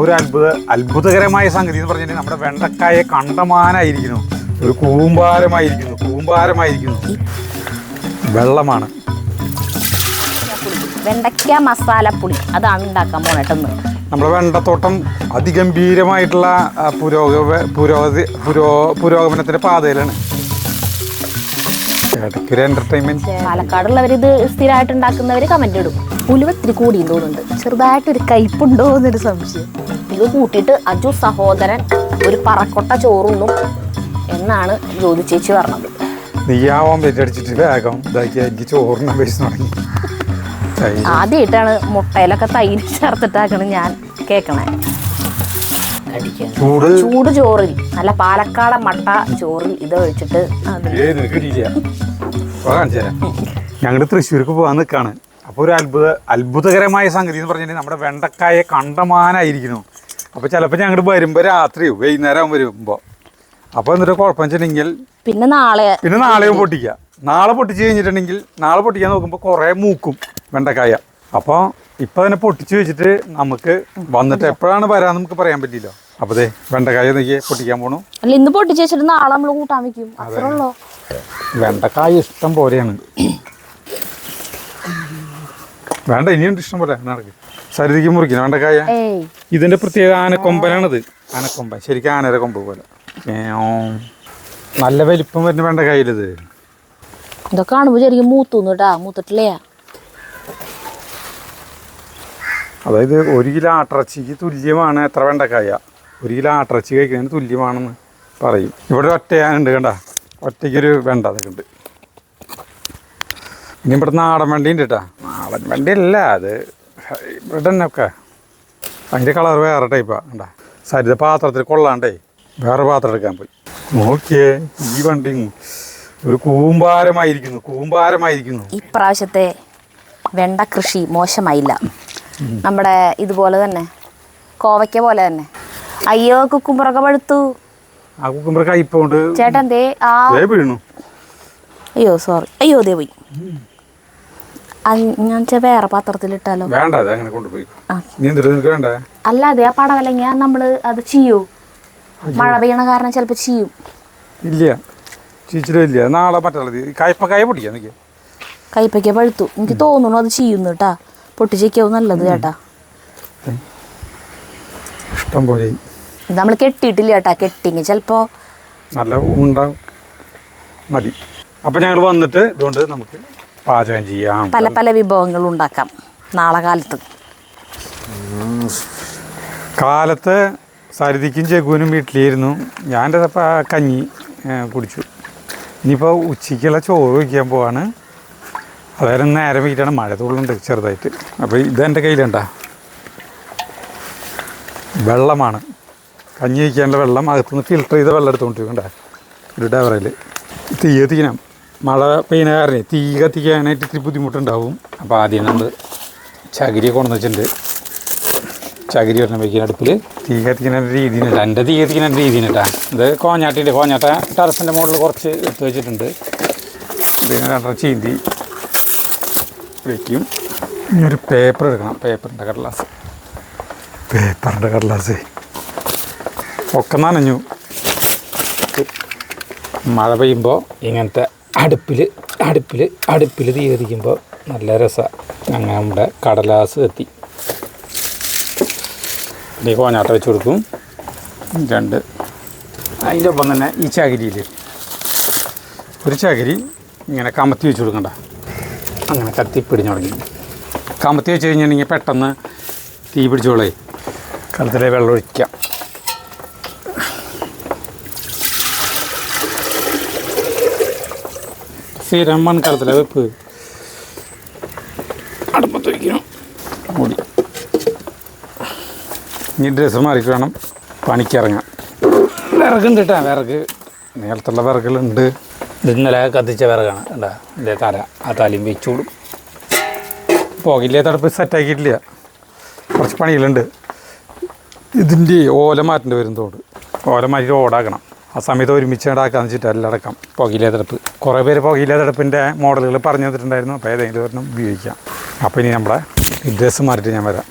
ഒരു അത്ഭുതകരമായ സംഗതി എന്ന് പറഞ്ഞാൽ നമ്മുടെ വെണ്ടക്കായ കണ്ടമാനായിരിക്കുന്നു, ഒരു കൂമ്പാരമായിരിക്കുന്നു. വെള്ളമാണ് വെണ്ടയ്ക്ക മസാലപ്പുളി, അതാണ് ഉണ്ടാക്കാൻ പോണേട്ടെന്ന്. നമ്മുടെ വെണ്ടത്തോട്ടം അതിഗംഭീരമായിട്ടുള്ള പുരോഗമനത്തിന്റെ പാതയിലാണ്. ഇടയ്ക്കൊരു എന്റർടൈൻമെന്റ്. പാലക്കാടുള്ളവർ ഇത് സ്ഥിരമായിട്ട് ഉണ്ടാക്കുന്നവർ കമന്റ് ഇടും, ഉലുവത്തിരി കൂടിയും തോന്നുന്നുണ്ട്, ചെറുതായിട്ടൊരു കയ്പുണ്ടോ എന്നൊരു സംശയം. ഇത് കൂട്ടിയിട്ട് അജു സഹോദരൻ ഒരു പറക്കൊട്ട ചോറുണ്ണും എന്നാണ് ജ്യോതി ചേച്ചി പറഞ്ഞത്. നെയ്യാവാൻ വെച്ചടിച്ചിട്ട് വേഗം ഇതാക്കി എനിക്ക് ചോറിന് ബേസ് തുടങ്ങി. ആദ്യമായിട്ടാണ് മുട്ടയിലൊക്കെ തൈര് ചേർത്തിട്ടാക്കണ് ഞാൻ കേൾക്കണേ. ചൂട് ചോറിൽ നല്ല പാലക്കാടൻ മട്ട ചോറിൽ ഇത് ഒഴിച്ചിട്ട് ഞങ്ങള് തൃശ്ശൂർക്ക് പോകാൻ നിൽക്കാണ്. അപ്പോൾ ഒരു അത്ഭുതകരമായ സംഗതി എന്ന് പറഞ്ഞാൽ നമ്മുടെ വെണ്ടക്കായ കണ്ടമാനായിരിക്കുന്നു. അപ്പോൾ ചിലപ്പോൾ ഞങ്ങൾ വരുമ്പോൾ രാത്രിയോ വൈകുന്നേരം വരുമ്പോൾ അപ്പോൾ എന്നിട്ട് കുഴപ്പം വെച്ചിട്ടുണ്ടെങ്കിൽ പിന്നെ നാളെയും പൊട്ടിക്കുക. നാളെ പൊട്ടിച്ച് കഴിഞ്ഞിട്ടുണ്ടെങ്കിൽ നാളെ പൊട്ടിക്കാൻ നോക്കുമ്പോൾ കുറേ മൂക്കും വെണ്ടക്കായ. അപ്പോൾ ഇപ്പം തന്നെ പൊട്ടിച്ച് വെച്ചിട്ട് നമുക്ക് വന്നിട്ട് എപ്പോഴാണ് വരാൻ നമുക്ക് പറയാൻ പറ്റില്ല. അപ്പോൾ ദേ വെണ്ടക്കായ നോക്കിയേ പൊട്ടിക്കാൻ പോണു. അല്ല ഇന്ന് പൊട്ടിച്ച് വെച്ചിട്ട് നാളെ നമ്മൾ കൂട്ടാൻ വെക്കും, അത്രേ ഉള്ളൂ. വെണ്ടക്കായ ഇഷ്ടം പോലെയാണ്. വേണ്ട ഇനിയുണ്ട് ഇഷ്ടം പോലെ നടക്കും. സരിതിക്ക് മുറിക്കണം വെണ്ടക്കായ. ഇതിന്റെ പ്രത്യേക ആനക്കൊമ്പനാണിത്. ആനക്കൊമ്പൻ ശരിക്കും ആനയുടെ കൊമ്പ് പോലെ നല്ല വലിപ്പം വരുന്ന വെണ്ടക്കായിലിത്. ഇതൊക്കെ കാണുമ്പോൾ ശരിക്കും മൂത്തിട്ടില്ലേ. അതായത് 1 കിലോ ആട്ടിറച്ചിക്ക് തുല്യമാണ് എത്ര വെണ്ടക്കായ. 1 കിലോ ആട്ടിറച്ചി കഴിക്കുന്നതിന് തുല്യമാണെന്ന് പറയും. ഇവിടെ ഒറ്റയാനുണ്ട് കണ്ട, ഒറ്റയ്ക്കൊരു വെണ്ട അതൊക്കെ ഉണ്ട്. ഇനി ഇവിടെ നാടൻ വണ്ടി ഉണ്ട് കേട്ടോ. നാടൻ വണ്ടി അല്ല അത്, ഇവിടെ തന്നെ ഒക്കെ അതിൻ്റെ കളർ വേറെ ടൈപ്പാണ്. കണ്ടാ സരിത പാത്രത്തിൽ കൊള്ളാണ്ടേ വേറെ പാത്രം എടുക്കാൻ പോയി. നോക്കിയേ ഈ വണ്ടി ഒരു കൂമ്പാരമായിരിക്കുന്നു. ഇപ്രാവശ്യത്തെ വെണ്ട കൃഷി മോശമായില്ല. നമ്മുടെ ഇതുപോലെ തന്നെ കോവയ്ക്ക പോലെ തന്നെ. അയ്യോ കുക്കുമ്പറൊക്കെ പഴുത്തു. ആ കുക്കുമ്പർ കയ്പുണ്ട് ചേട്ടൻ ദേ വീണു. അയ്യോ സോറി, അയ്യോ ദേ പോയി. ഞാൻ വേറെ പാത്രത്തിലിട്ടാലോ? വേണ്ട അങ്ങനെ കൊണ്ടുപോയി. വേണ്ട അല്ലാതെ ആ പടവലങ്ങ നമ്മള് അത് ചെയ്യൂ, മഴ പെയ്യണ കാരണം ചിലപ്പോ ചെയ്യും. ഇല്ല ചീച്ചിലില്ല. നാളെ മറ്റുള്ളത് കയ്പക്കായ പൊട്ടിക്കാൻ നിൽക്കുക. കയ്പയ്ക്ക പഴുത്തു, എനിക്ക് തോന്നുന്നു അത് ചെയ്യുന്നു കേട്ടാ. പൊട്ടിച്ചേക്കാവും നല്ലത് ചേട്ടാ. ഇഷ്ടം പോലെ ഇത് നമ്മൾ കെട്ടിയിട്ടില്ല ചേട്ടാ, കെട്ടിങ് ചിലപ്പോ നല്ല ഉണ്ടാവും മതി. അപ്പൊ ഞങ്ങൾ വന്നിട്ട് ഇതുകൊണ്ട് നമുക്ക് പാചകം ചെയ്യാം. പല വിഭവങ്ങൾ ഉണ്ടാക്കാം നാളെ കാലത്ത് സരിതിക്കും ചെകുവിനും വീട്ടിലിരുന്നു. ഞാൻ കഞ്ഞി കുടിച്ചു. ഇനിയിപ്പോൾ ഉച്ചയ്ക്കുള്ള ചോറ് വയ്ക്കാൻ പോവാണ്. അതായത് നേരം വൈകിട്ടാണ്, മഴ തുള്ളുണ്ട് ചെറുതായിട്ട്. അപ്പോൾ ഇതെൻ്റെ കയ്യിലുണ്ട വെള്ളമാണ്, കഞ്ഞി വയ്ക്കാനുള്ള വെള്ളം. അകത്തുനിന്ന് ഫിൽറ്റർ ചെയ്ത വെള്ളം എടുത്തുകൊണ്ടിരിക്കണ്ടേ ഒരു ഡവറിൽ. തീ കത്തിക്കണം, മഴ പെയ്യുന്ന കാരണം തീ കത്തിക്കാനായിട്ട് ഇത്തിരി ബുദ്ധിമുട്ടുണ്ടാവും. അപ്പോൾ ആദ്യം നമ്മൾ ചകിരി കൊണ്ടു വെച്ചിട്ടുണ്ട്. ചകിരി ഒരെണ്ണം വയ്ക്കുന്ന അടുപ്പിൽ തീ കത്തിക്കുന്ന രീതിയിലില്ല. എൻ്റെ തീ കത്തിക്കുന്ന രീതിയിലിട്ടാ. ഇത് കോഞ്ഞാട്ട ടെറസിൻ്റെ മുകളിൽ കുറച്ച് എടുത്ത് വെച്ചിട്ടുണ്ട്. ഇതിങ്ങനെ 2 ചീന്തി വയ്ക്കും. ഇനി ഒരു പേപ്പർ എടുക്കണം, പേപ്പറിൻ്റെ കടലാസ് ഒക്കെ നനഞ്ഞു. മഴ പെയ്യുമ്പോൾ ഇങ്ങനത്തെ അടുപ്പിൽ തീ കത്തിക്കുമ്പോൾ നല്ല രസമാണ്. അങ്ങനെ നമ്മുടെ കടലാസ് കത്തി ഈ കോഞ്ഞാട്ട വെച്ച് കൊടുക്കും. 2 അതിൻ്റെ ഒപ്പം തന്നെ ഈ ചകിരിയിൽ ഒരു ചകിരി ഇങ്ങനെ കമത്തി വെച്ച് കൊടുക്കണ്ട. അങ്ങനെ കത്തിപ്പിടിഞ്ഞു തുടങ്ങി. കമത്തി വെച്ച് കഴിഞ്ഞിട്ടുണ്ടെങ്കിൽ പെട്ടെന്ന് തീ പിടിച്ചോളേ. കലത്തിലെ വെള്ളം ഒഴിക്കാം. സ്ഥിരം മൺകലത്തിലെ വെപ്പ് അടുപ്പത്ത് വയ്ക്കണം. മൂടി. ഇനി ഡ്രസ്സ് മാറിയിട്ട് വേണം പണിക്കിറങ്ങാം. വിറകുണ്ട് കേട്ടോ, വിറക് നേരത്തുള്ള വിറകുകളുണ്ട്. ഇത് ഇന്നലെ കത്തിച്ച വിറകാണ് കേട്ടോ. ഇതിൻ്റെ ആ തലയും വെച്ചോടും. പുകയില്ലേ തടുപ്പ് സെറ്റാക്കിയിട്ടില്ല, കുറച്ച് പണികളുണ്ട്. ഇതിൻ്റെ ഓല മാറ്റേണ്ടി വരുന്നതുകൊണ്ട് ഓല മാറ്റി ഓടാക്കണം. ആ സമയത്ത് ഒരുമിച്ച് ഉണ്ടാക്കാന്ന് വെച്ചിട്ട് എല്ലാം അടക്കം പുകയില്ലേ തടുപ്പ്. കുറേ പേര് പുകയില്ലേ തടുപ്പിൻ്റെ മോഡലുകൾ പറഞ്ഞു തന്നിട്ടുണ്ടായിരുന്നു. അപ്പോൾ ഏതെങ്കിലും ഒരെണ്ണം ഉപയോഗിക്കാം. അപ്പോൾ ഇനി നമ്മുടെ ഡ്രസ്സ് മാറിയിട്ട് ഞാൻ വരാം.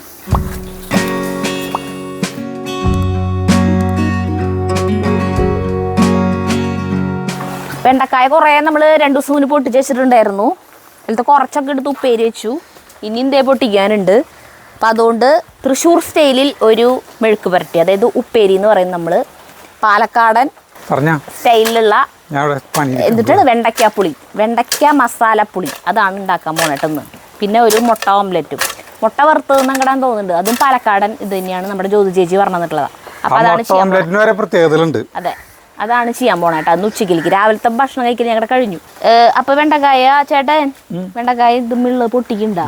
വെണ്ടക്കായ കുറേ നമ്മൾ 2 ദിവസം മുന്നേ പൊട്ടിച്ച് വെച്ചിട്ടുണ്ടായിരുന്നു. അതിലത്തെ കുറച്ചൊക്കെ എടുത്ത് ഉപ്പേരി വെച്ചു. ഇനി ഇതേ പൊട്ടിക്കാനുണ്ട്. അപ്പം അതുകൊണ്ട് തൃശ്ശൂർ സ്റ്റൈലിൽ ഒരു മെഴുക്ക് പുരട്ടി, അതായത് ഉപ്പേരി എന്ന് പറയുന്നത് നമ്മൾ പാലക്കാടൻ സ്റ്റൈലിലുള്ള എന്നിട്ടാണ് വെണ്ടയ്ക്ക മസാലപ്പുളി അതാണ് ഉണ്ടാക്കാൻ പോണേട്ടെന്ന്. പിന്നെ ഒരു മുട്ട ഓംലെറ്റും, മുട്ട വറുത്തത് നങ്ങടാൻ തോന്നുന്നുണ്ട്. അതും പാലക്കാടൻ ഇത് തന്നെയാണ് നമ്മുടെ ജ്യോതി ചേച്ചി പറഞ്ഞു തന്നിട്ടുള്ളതാണ്. അപ്പം അതാണ് അതെ, അതാണ് ചെയ്യാൻ പോണേട്ടോ. അന്ന് ഉച്ചക്കിലേക്ക് രാവിലത്തെ ഭക്ഷണം കഴിക്കൽ ഞങ്ങളുടെ കഴിഞ്ഞു. അപ്പൊ വെണ്ടക്കായ ചേട്ടൻ വെണ്ടക്കായ ഇത് മിള്ള പൊട്ടിക്കണ്ട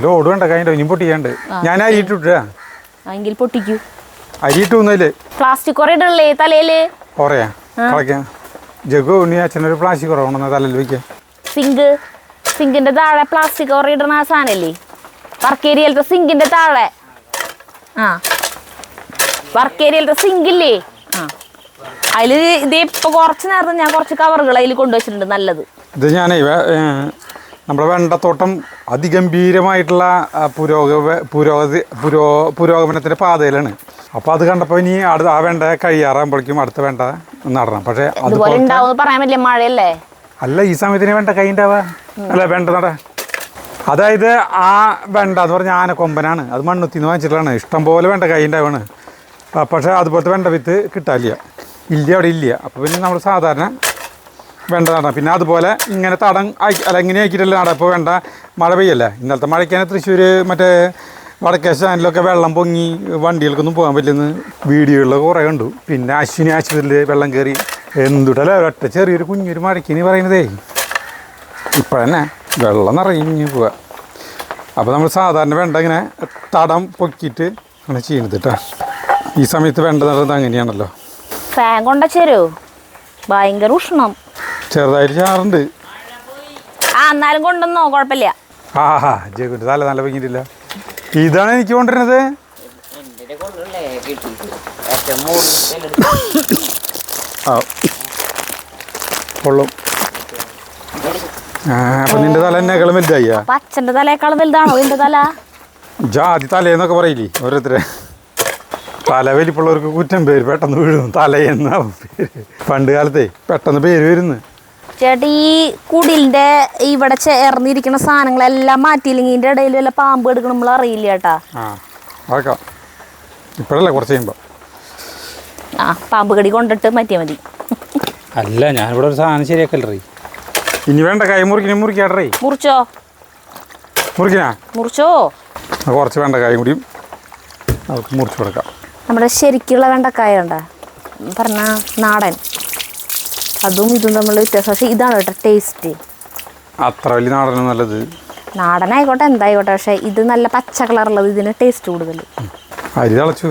എങ്കിൽ പൊട്ടിക്കൂ. പ്ലാസ്റ്റിക് കുറെ ഇടല്ലേ തലയില്? സിങ്കിന്റെ താഴെ പ്ലാസ്റ്റിക് കുറെ ഇടണ സാധനല്ലേ വർക്കേരിയലത്തെ സിങ്കിന്റെ താഴെ. വർക്കേരിയലത്തെ സിങ്കില്ലേ? അതില് ഇത് ഇപ്പൊ കുറച്ച് നേരത്തെ ഞാൻ കുറച്ച് കവറുകൾ അതിൽ കൊണ്ടുവച്ചിട്ടുണ്ട്. നല്ലത് ഇത് ഞാനേ നമ്മുടെ വെണ്ടത്തോട്ടം അതിഗംഭീരമായിട്ടുള്ള പുരോഗമനത്തിന്റെ പാതയിലാണ്. അപ്പോൾ അത് കണ്ടപ്പോൾ ഇനി ആ വെണ്ട കഴിയാറാകുമ്പോഴേക്കും അടുത്ത വെണ്ട നടണം. പക്ഷേ അതുപോലെ ഉണ്ടാവും പറയാൻ പറ്റില്ല, മഴയല്ലേ. അല്ല, ഈ സമയത്തിന് വെണ്ട കൈ ഉണ്ടാവുക അല്ല വെണ്ട നട. അതായത് ആ വെണ്ട എന്ന് പറഞ്ഞാൽ ആനക്കൊമ്പനാണ്, അത് മണ്ണുത്തിന്ന് വാങ്ങിച്ചിട്ടുള്ളതാണ്. ഇഷ്ടംപോലെ വെണ്ട കൈ ഉണ്ടാവാണ്. പക്ഷേ അതുപോലത്തെ വെണ്ട വിത്ത് കിട്ടാനില്ല, അവിടെ ഇല്ല. അപ്പോൾ പിന്നെ നമ്മൾ സാധാരണ വെണ്ട നടണം. പിന്നെ അതുപോലെ ഇങ്ങനെ തടം അല്ല ഇങ്ങനെ ആക്കിയിട്ടല്ല നട. ഇപ്പോൾ വേണ്ട മഴ പെയ്യല്ലേ, ഇന്നലത്തെ മഴയ്ക്കാണ് തൃശ്ശൂർ മറ്റേ വടക്കേ സ്റ്റാൻഡിലൊക്കെ വെള്ളം പൊങ്ങി വണ്ടികൾക്കൊന്നും പോകാൻ പറ്റില്ലെന്ന് വീഡിയോകളിലൊക്കെ കുറേ കണ്ടു. പിന്നെ അശ്വിനി ആശുപത്രിയിൽ വെള്ളം കയറി എന്തുട്ടല്ലേ ഒറ്റ ചെറിയൊരു കുഞ്ഞൊരു മഴയ്ക്കിനി പറയുന്നതേ. ഇപ്പോഴന്നെ വെള്ളം നിറഞ്ഞു പോവുക. അപ്പോൾ നമ്മൾ സാധാരണ വെണ്ട ഇങ്ങനെ തടം പൊക്കിയിട്ട് അങ്ങനെ ചെയ്യുന്നത് കേട്ടോ. ഈ സമയത്ത് വെണ്ട നടുന്നത് അങ്ങനെയാണല്ലോ. ഫാൻ കൊണ്ടുവച്ചേരോ? ഭയങ്കര ഉഷ്ണം. ചെറുതായിട്ട് ചാറുണ്ട്. എന്നാലും കൊണ്ടുവന്നോ, കുഴപ്പമില്ല. ജഗുന്റെ തല നല്ല പൊങ്ങിയിട്ടില്ല. ഇതാണ് എനിക്ക് കൊണ്ടുവരുന്നത്. കൊള്ളും. അപ്പൊ നിന്റെ തല എന്നെക്കാളും വലുതായി. അച്ഛന്റെ തലയേക്കാളും വലുതാണോ നിന്റെ തല? ജാതി തലേന്നൊക്കെ പറയില്ലേ ഓരോരുത്തരെ. തല വലിപ്പുള്ളവർക്ക് കുറ്റം പേര് പെട്ടെന്ന് വീഴുന്നു. തലയെന്ന പേര് പണ്ട് കാലത്തെ പെട്ടെന്ന് പേര് വരുന്നു. ചേട്ടാ, ഈ കുടിലിന്റെ ഇവിടെ ചേർന്നിരിക്കുന്ന സാധനങ്ങളെല്ലാം മാറ്റിയില്ലെങ്കിൽ ഇതിന്റെ ഇടയിൽ വല്ല പാമ്പ് എടുക്കണം നമ്മൾ അറിയില്ല ചേട്ടാ. അതൊക്കെ ഇപ്പഴല്ലേ കുറച്ച് കഴിയുമ്പോ പാമ്പ് കടി കൊണ്ടിട്ട് മാറ്റിയാൽ മതി. അല്ല, ഞാനിവിടെ ഒരു സാധനം ശരിയാക്കല്ലേ. ഇനി വേണ്ട കൈ മുറിക്കാടേ. മുറിച്ചോ? മുറിച്ചോ? കുറച്ച് വേണ്ട കായും കൂടിയും നമുക്ക് മുറിച്ച് കൊടുക്കാം. നമ്മുടെ ശരിക്കുള്ള വെണ്ടക്കായ ഉണ്ട പറഞ്ഞ നാടൻ, അതും ഇതും തമ്മിലുള്ള വ്യത്യാസം. പക്ഷെ ഇതാണ് കേട്ടോ ടേസ്റ്റ്. അത്ര വലിയ നാടനും നല്ലത്. നാടനായിക്കോട്ടെ എന്തായിക്കോട്ടെ, പക്ഷെ ഇത് നല്ല പച്ച കളറുള്ളത്, ഇതിന് ടേസ്റ്റ് കൂടുതൽ. അരി തിളച്ചു.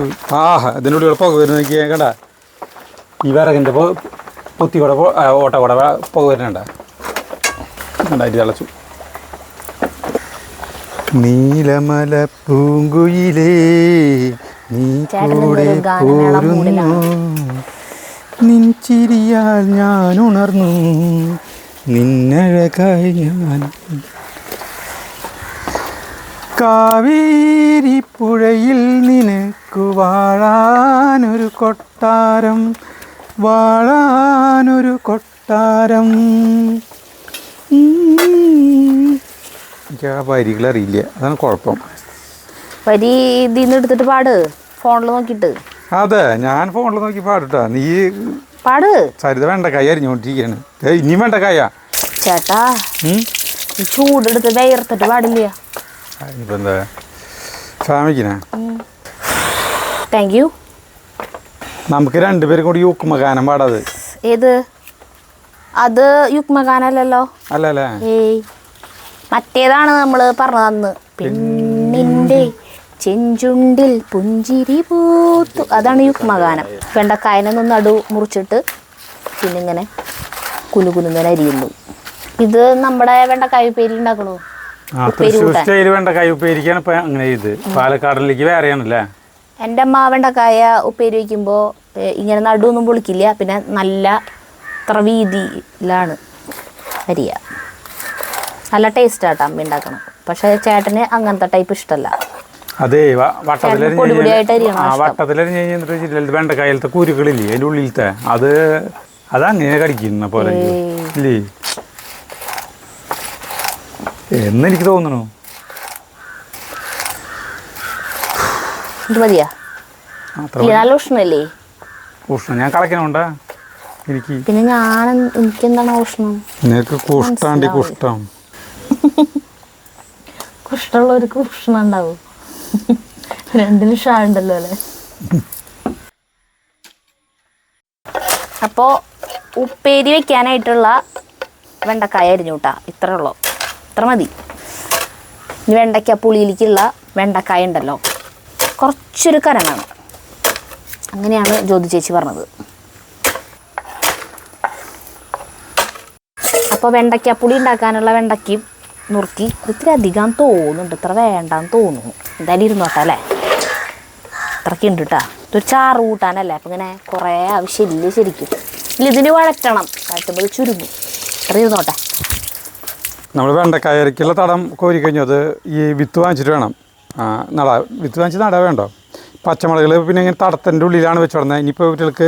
ഇതിനുള്ളിൽ പുക വരുന്ന കേടാ. ഈ വിറകിൻ്റെ പൊത്തി കൂടെ ഓട്ട കൂടെ പുക വരുന്നുണ്ട. അരി തിളച്ചു. നീലമല പൂങ്കുയിലേ നീ കൂടെ പോരുന്നു, നിൻ ചിരിയാൽ ഞാൻ ഉണർന്നു, നിന്നഴകായി ഞാൻ. കാവേരി പുഴയിൽ നിനക്കു വാഴാനൊരു കൊട്ടാരം, വാഴാനൊരു കൊട്ടാരം. എനിക്ക് ആ വരികൾ അറിയില്ല, അതാണ് കുഴപ്പം. വരി ഇതിന്ന് എടുത്തിട്ട് പാട്, ഫോണിൽ നോക്കിയിട്ട്. അതെ, ഞാൻ ഫോണിൽ നോക്കി പാടുട്ടാ. നീ പാട്. സരിത വെണ്ടക്കായ അരിഞ്ഞോണ്ടിരിക്കുകയാണ്. ഇനിയും വെണ്ടക്കായ ചേട്ടാ, ചൂടെടുത്ത് വേർത്തിട്ട് പാടില്ല. ഇപ്പൊ എന്താ ഫാമിക്കിനാ? Thank you. നമുക്ക് രണ്ടുപേരും കൂടി യുക്മഗാനം പാടാത്. ഏത്? അത് യുക്മഗാനല്ലോ. അല്ലല്ലേ? ഏയ്, മറ്റേതാണ് നമ്മൾ പറഞ്ഞത് അന്ന്. പെണ്ണിൻ്റെ ചെഞ്ചുണ്ടിൽ പുഞ്ചിരി പൂത്തു, അതാണ് യുക്മഗാനം. വെണ്ടക്കായനൊന്ന് നടു മുറിച്ചിട്ട് പിന്നെ ഇങ്ങനെ കുനുകുനുങ്ങനെ അരിയുന്നു. ഇത് നമ്മുടെ വെണ്ടക്കായ ഉപ്പേരി ഉണ്ടാക്കണോ? വെണ്ടക്കായ ഉപ്പേരിക്കാണ് ഇപ്പൊ അങ്ങനെ. ഇത് പാലക്കാടിലേക്ക് വേറെയാണല്ലേ? എൻ്റെ അമ്മ വെണ്ടക്കായ ഉപ്പേരി വയ്ക്കുമ്പോൾ ഇങ്ങനെ നടുവൊന്നും പൊളിക്കില്ല, പിന്നെ നല്ല ഇത്ര വീതിയിലാണ് അരിയ. നല്ല ടേസ്റ്റ് ആട്ടോ അമ്മ ഉണ്ടാക്കണം. പക്ഷെ ചേട്ടന് അങ്ങനത്തെ ടൈപ്പ് ഇഷ്ടമല്ല. അതെ, വട്ടത്തിലരിഞ്ഞ് വെണ്ടക്കായലത്തെ കുരുക്കളില്ലേ അതിൻ്റെ ഉള്ളിലത്തെ, അതങ്ങനെ കടിക്കുന്ന പോലെ ഇല്ലേ എന്നെനിക്ക് തോന്നണു. ഇത് മതിയാ? നല്ല ഉഷ്ണല്ലേ? ഉഷ്ണം ഞാൻ കളക്കണോണ്ടാ എനിക്ക്. പിന്നെ എനിക്കെന്താണ് ഉഷ്ണം? നിനക്ക് കുഷ്ടാണ്ടി കുഷ്ടം. കുഷ്ടമുള്ളവർക്ക് ഉഷ്ണം ഉണ്ടാവും. രണ്ടിനും ഷാണ്ടല്ലോ അല്ലേ? അപ്പോൾ ഉപ്പേരി വെക്കാനായിട്ടുള്ള വെണ്ടക്കായ അരിഞ്ഞു കൂട്ടാ. ഇത്ര മതി. ഇനി വെണ്ടയ്ക്ക പുളിയിലേക്കുള്ള വെണ്ടക്കായ ഉണ്ടല്ലോ, കുറച്ചൊരു കനം വേണം. അങ്ങനെയാണ് ജ്യോതി ചേച്ചി പറഞ്ഞത്. അപ്പോൾ വെണ്ടയ്ക്ക പുളി ഉണ്ടാക്കാനുള്ള വെണ്ടയ്ക്ക് നുറുക്കി. ഇത്തിരി അധികം തോന്നുന്നുണ്ട്, ഇത്ര വേണ്ടാന്ന് തോന്നുന്നു. എന്തായാലും ഇരുന്നോട്ടെ അല്ലേ? ഇത്രയ്ക്ക് ഉണ്ട് കേട്ടോ. ഇതൊരു ചാറ് കൂട്ടാനല്ലേ, അപ്പം ഇങ്ങനെ കുറേ ആവശ്യമില്ല ശരിക്കും. ഇല്ല, ഇതിന് വഴറ്റണം, വഴറ്റുമ്പോൾ ചുരുങ്ങും. ഇത്ര ഇരുന്നോട്ടെ. നമ്മൾ വെണ്ടക്കായരക്കുള്ള തടം കോരി കഴിഞ്ഞു. അത് ഈ വിത്ത് വാങ്ങിച്ചിട്ട് വേണം വിത്ത് വാങ്ങിച്ച് നടാൻ വേണ്ടോ. പച്ചമുളകൾ പിന്നെ ഇങ്ങനെ തടത്തിൻ്റെ ഉള്ളിലാണ് വെച്ച് തുടങ്ങുന്നത്. ഇനിയിപ്പോൾ കുട്ടികൾക്ക്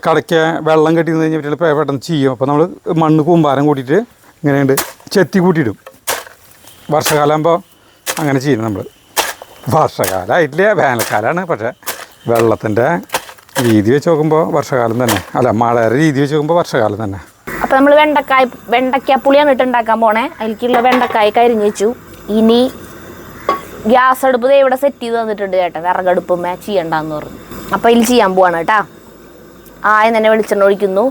കടയ്ക്ക് വെള്ളം കെട്ടി നിന്ന് കഴിഞ്ഞാൽ കുട്ടികൾ പെട്ടെന്ന് ചെയ്യും. അപ്പോൾ നമ്മൾ മണ്ണ് കൂമ്പാരം കൂട്ടിയിട്ട് ഇങ്ങനെയുണ്ട് ചെത്തി കൂട്ടിയിടും. വർഷകാലമാകുമ്പോൾ അങ്ങനെ ചെയ്യും നമ്മൾ. വർഷകാലമായിട്ടില്ല, വേനൽക്കാലമാണ്. പക്ഷേ വെള്ളത്തിൻ്റെ രീതി വെച്ച് നോക്കുമ്പോൾ വർഷകാലം തന്നെ. അല്ല, മഴയുടെ രീതി വെച്ച് നോക്കുമ്പോൾ വർഷകാലം തന്നെ. അപ്പോൾ നമ്മൾ വെണ്ടയ്ക്ക പുളിയാണ് ഇട്ട് ഉണ്ടാക്കാൻ പോണേ. അതിലേക്കുള്ള വെണ്ടക്കായ കരിഞ്ഞ് വെച്ചു. ഇനി ഗ്യാസ് അടുപ്പ് ഇവിടെ സെറ്റ് ചെയ്ത് തന്നിട്ടുണ്ട് ചേട്ടൻ. വിറകടുപ്പുമേ ചെയ്യണ്ടെന്ന് പറഞ്ഞു. അപ്പോൾ ഇതിൽ ചെയ്യാൻ പോവാണ് കേട്ടോ. ആദ്യം തന്നെ വെളിച്ചെണ്ണ ഒഴിക്കുന്നു.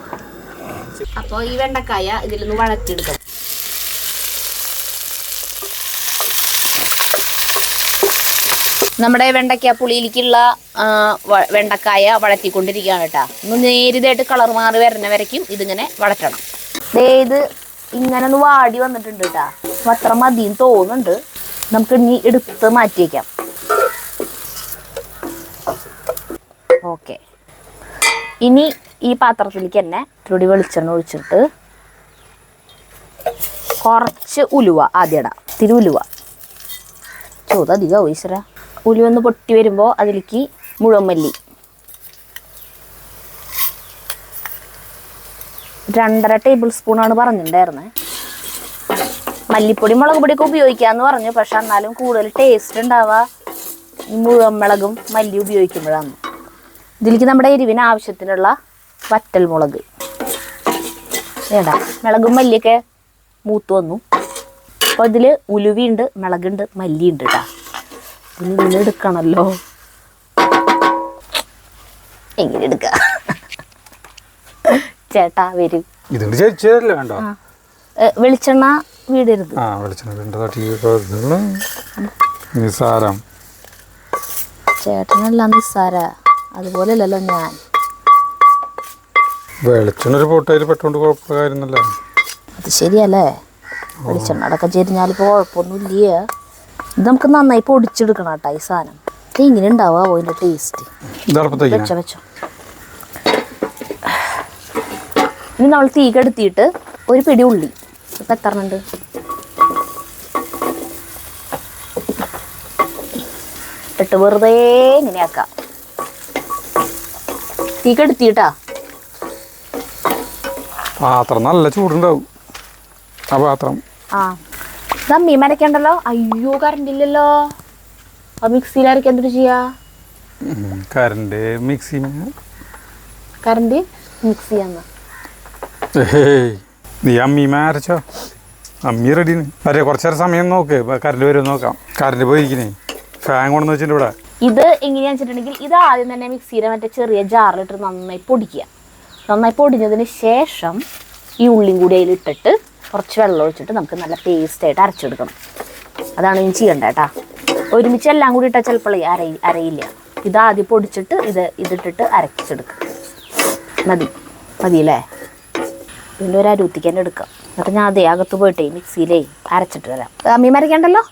അപ്പോൾ ഈ വെണ്ടക്കായ ഇതിലൊന്ന് വഴറ്റിയെടുക്കണം. നമ്മുടെ വെണ്ടയ്ക്ക പുളിയിലേക്കുള്ള വെണ്ടക്കായ വഴറ്റിക്കൊണ്ടിരിക്കുകയാണ് കേട്ടോ. ഒന്ന് നേരിതായിട്ട് കളർ മാറി വരുന്ന വരയ്ക്കും ഇതിങ്ങനെ വഴറ്റണം. ഇത് ഇങ്ങനെ ഒന്ന് വാടി വന്നിട്ടുണ്ട് കേട്ടോ. അത്ര മതിയും തോന്നുന്നുണ്ട്. നമുക്ക് ഇനി എടുത്ത് മാറ്റി വയ്ക്കാം. ഓക്കെ, ഇനി ഈ പാത്രത്തിലേക്ക് തന്നെ ഇത്തിരി വെളിച്ചെണ്ണ ഒഴിച്ചിട്ട് കുറച്ച് ഉലുവ ആദ്യം ഇടാം. ഇത്തിരി ഉലുവ അധികം ഈശ്വര. ഉലുവൊന്ന് പൊട്ടി വരുമ്പോൾ അതിലേക്ക് മുഴുവൻ മല്ലി 2.5 ടേബിൾ സ്പൂണാണ് പറഞ്ഞിട്ടുണ്ടായിരുന്നത്. മല്ലിപ്പൊടി മുളക് പൊടിയൊക്കെ ഉപയോഗിക്കാമെന്ന് പറഞ്ഞു. പക്ഷെ എന്നാലും കൂടുതൽ ടേസ്റ്റ് ഉണ്ടാവുക ഈ മുഴുവൻ മുളകും മല്ലി ഉപയോഗിക്കുമ്പോഴാണ്. ഇതിലേക്ക് നമ്മുടെ എരിവിന് ആവശ്യത്തിനുള്ള വറ്റൽ മുളക് വേണ്ട. മുളകും മല്ലിയൊക്കെ മൂത്ത് വന്നു. അപ്പോൾ ഇതിൽ ഉലുവയുണ്ട്, മുളകുണ്ട്, മല്ലിയുണ്ട് കേട്ടോ. ഇനി ഇതിലെടുക്കണമല്ലോ. എങ്ങനെ എടുക്കുക ചേട്ടാ? വരും. വെളിച്ചെണ്ണ വീടരുത്. ചേട്ടനെല്ലാം നിസ്സാര. അതുപോലെ അല്ലല്ലോ ഞാൻ. വെളിച്ചെണ്ണ ഒരു പൊട്ടയിൽ പെട്ടോണ്ട് കുഴപ്പമില്ല. അത് ശരിയല്ലേ? വെളിച്ചെണ്ണ അടക്കം ചെരിഞ്ഞാലിപ്പോൾ കുഴപ്പമൊന്നുമില്ല. ഇത് നമുക്ക് നന്നായി പൊടിച്ചെടുക്കണം കേട്ടോ ഈ സാധനം. ഇത് ഇങ്ങനെ ഉണ്ടാവുമോ അതിൻ്റെ ടേസ്റ്റ്? വെച്ചോ. ഇനി നമ്മൾ തീ കെടുത്തിയിട്ട് ഒരു പിടി ഉള്ളി. ഇപ്പം എത്ര ഉണ്ട്? ഇട്ട് വെറുതെ ഇങ്ങനെ ആക്കാം. തീ കെടുത്തിട്ടാ. പാത്രം നല്ല ചൂടുണ്ടാവും ആ പാത്രം. ഇതാ മീൻ അരക്കണ്ടല്ലോ. അയ്യോ, കറണ്ട് ഇല്ലല്ലോ. ആ മിക്സിയിൽ അരക്കാൻ എന്തിട്ട് ചെയ്യാ? കറണ്ട് മിക്സി ചെയ്യാന്ന. നീ അമ്മീമ അരച്ചോ? അമ്മി റെഡി. അരെ കുറച്ചേരം സമയം നോക്ക്, കറണ്ട് വരും നോക്കാം. കറണ്ട് പോയിരിക്കണേ. ഫാൻ കൊണ്ടെന്ന് വെച്ചിട്ട് ഇവിടെ. ഇത് എങ്ങനെയാണെന്ന് വെച്ചിട്ടുണ്ടെങ്കിൽ ഇത് ആദ്യം തന്നെ മിക്സിയുടെ മറ്റേ ചെറിയ ജാറിലിട്ട് നന്നായി പൊടിക്കുക. നന്നായി പൊടിഞ്ഞതിന് ശേഷം ഈ ഉള്ളിയും കൂടി അതിലിട്ടിട്ട് കുറച്ച് വെള്ളം ഒഴിച്ചിട്ട് നമുക്ക് നല്ല പേസ്റ്റായിട്ട് അരച്ചെടുക്കണം. അതാണ് ഇനി ചെയ്യേണ്ടത് കേട്ടോ. ഒരുമിച്ച് എല്ലാം കൂടി ഇട്ടാൽ ചിലപ്പോൾ അരയില്ല. ഇതാദ്യം പൊടിച്ചിട്ട് ഇതിട്ടിട്ട് അരച്ചെടുക്കാം. മതിയല്ലേ? ഇതിൻ്റെ ഒരു അരുത്തിക്ക് തന്നെ എടുക്കാം. എന്നിട്ട് ഞാൻ അതേ അകത്ത് പോയിട്ടേ മിക്സിയിലേ അരച്ചിട്ട് വരാം. അമ്മീ മരക്കണ്ടല്ലോ.